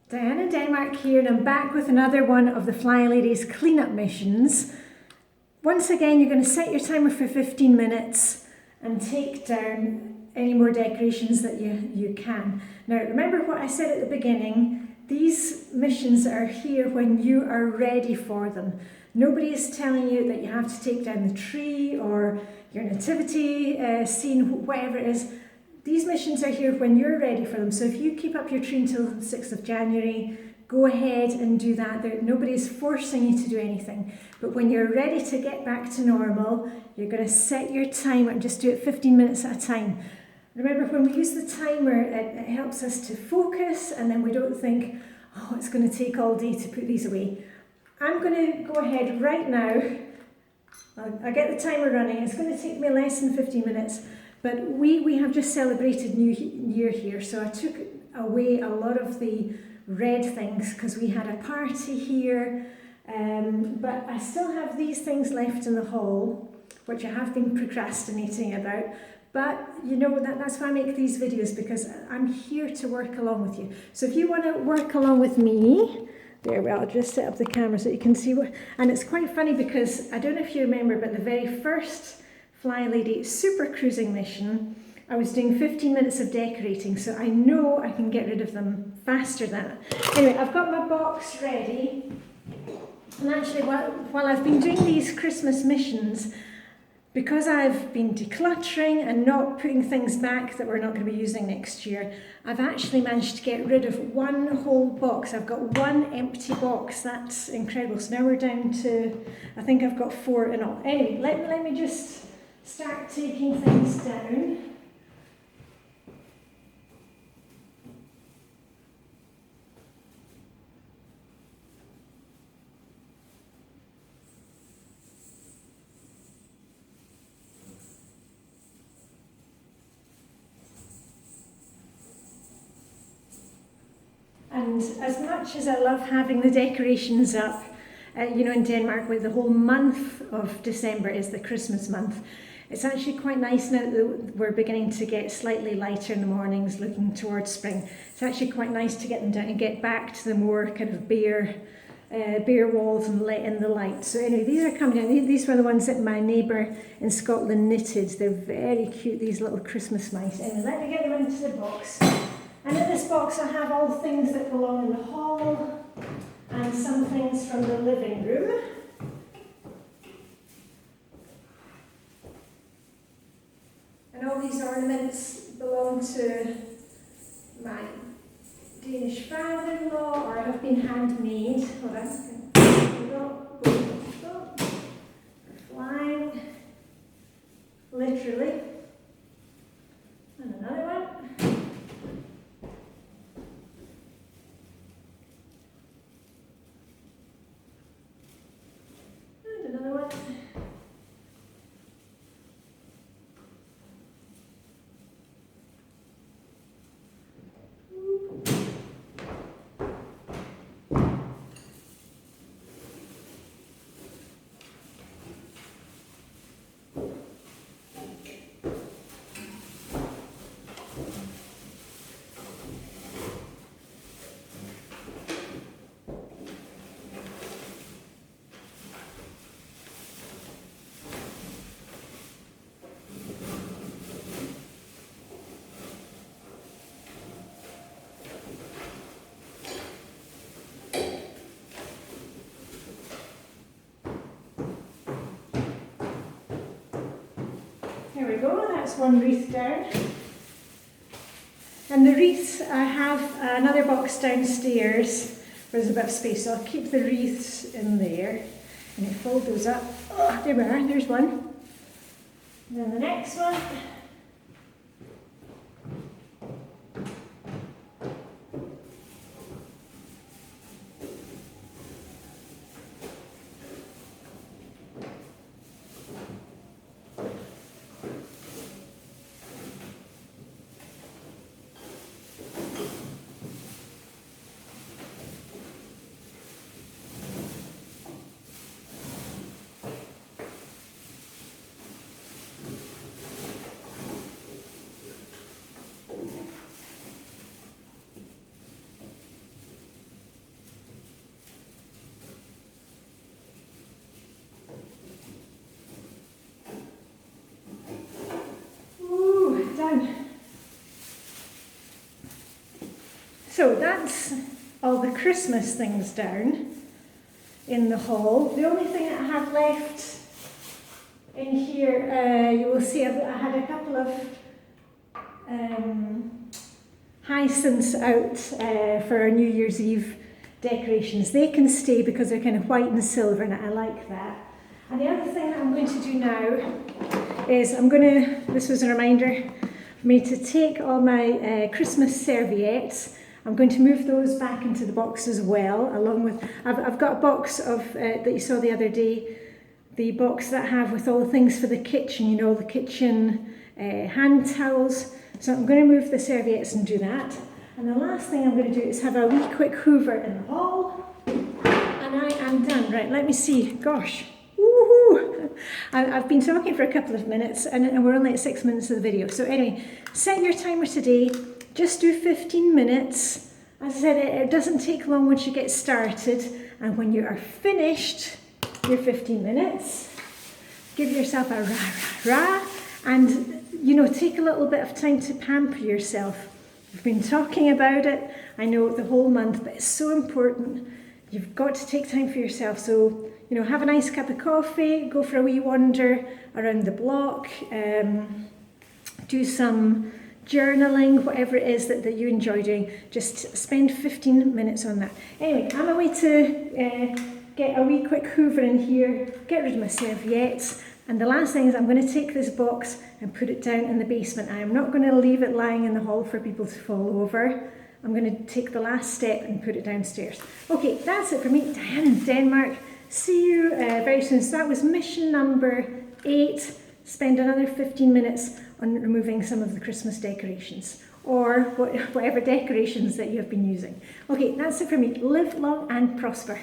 Diane in Denmark here, and I'm back with another one of the Flylady's Clean Up Missions. Once again, you're going to set your timer for 15 minutes and take down any more decorations that you can. Now, remember what I said at the beginning, these missions are here when you are ready for them. Nobody is telling you that you have to take down the tree or your nativity scene, whatever it is. These missions are here when you're ready for them. So if you keep up your tree until the 6th of January, go ahead and do that. Nobody's forcing you to do anything. But when you're ready to get back to normal, you're going to set your timer and just do it 15 minutes at a time. Remember, when we use the timer, it helps us to focus, and then we don't think, oh, it's going to take all day to put these away. I'm going to go ahead right now. I'll get the timer running. It's going to take me less than 15 minutes. But we have just celebrated New Year here, so I took away a lot of the red things because we had a party here, but I still have these things left in the hall, which I have been procrastinating about. But you know, that's why I make these videos, because I'm here to work along with you. So if you want to work along with me, there we are, I'll just set up the camera so you can see what, and it's quite funny because I don't know if you remember, but the very first Flylady Super Cruising mission, I was doing 15 minutes of decorating, so I know I can get rid of them faster than that. Anyway, I've got my box ready, and actually while I've been doing these Christmas missions, because I've been decluttering and not putting things back that we're not going to be using next year, I've actually managed to get rid of one whole box. I've got one empty box. That's incredible. So now we're down to, I think I've got 4 in all. Anyway, let me just start taking things down. And as much as I love having the decorations up, you know, in Denmark, where the whole month of December is the Christmas month, it's actually quite nice now that we're beginning to get slightly lighter in the mornings, looking towards spring. It's actually quite nice to get them down and get back to the more kind of bare walls and let in the light. So anyway, these are coming down. These were the ones that my neighbour in Scotland knitted. They're very cute, these little Christmas mice. Anyway, let me get them into the box. And in this box I have all things that belong in the hall and some things from the living room. And all these ornaments belong to my Danish father-in-law, or have been handmade. Hold on. They're flying, literally. And another one. And another one. There we go, that's one wreath down. And the wreaths, I have another box downstairs where there's a bit of space, so I'll keep the wreaths in there. And I fold those up. Oh, there we are, there's one. And then the next one. that's all the Christmas things down in the hall. The only thing that I have left in here, you will see I had a couple of hyacinths out for our New Year's Eve decorations. They can stay because they're kind of white and silver, and I like that. And the other thing that I'm going to do now is this was a reminder for me to take all my Christmas serviettes. I'm going to move those back into the box as well, along with, I've got a box of, that you saw the other day, the box that I have with all the things for the kitchen, you know, the kitchen hand towels. So I'm going to move the serviettes and do that. And the last thing I'm going to do is have a wee quick hoover in the hall. And I am done. Right, let me see. Gosh. Woohoo! I've been talking for a couple of minutes and we're only at 6 minutes of the video. So anyway, set your timer today. Just do 15 minutes. As I said, it doesn't take long once you get started. And when you are finished your 15 minutes, give yourself a rah. And, you know, take a little bit of time to pamper yourself. We've been talking about it, I know, the whole month, but it's so important. You've got to take time for yourself. So, you know, have a nice cup of coffee, go for a wee wander around the block, do some journaling, whatever it is that you enjoy doing. Just spend 15 minutes on that. Anyway, I'm away to get a wee quick hoover in here, get rid of my serviettes. And the last thing is I'm going to take this box and put it down in the basement. I am not going to leave it lying in the hall for people to fall over. I'm going to take the last step and put it downstairs. Okay, that's it for me. Diane in Denmark. See you very soon. So that was mission number 8. Spend another 15 minutes on removing some of the Christmas decorations or whatever decorations that you have been using. Okay, that's it for me. Live long and prosper.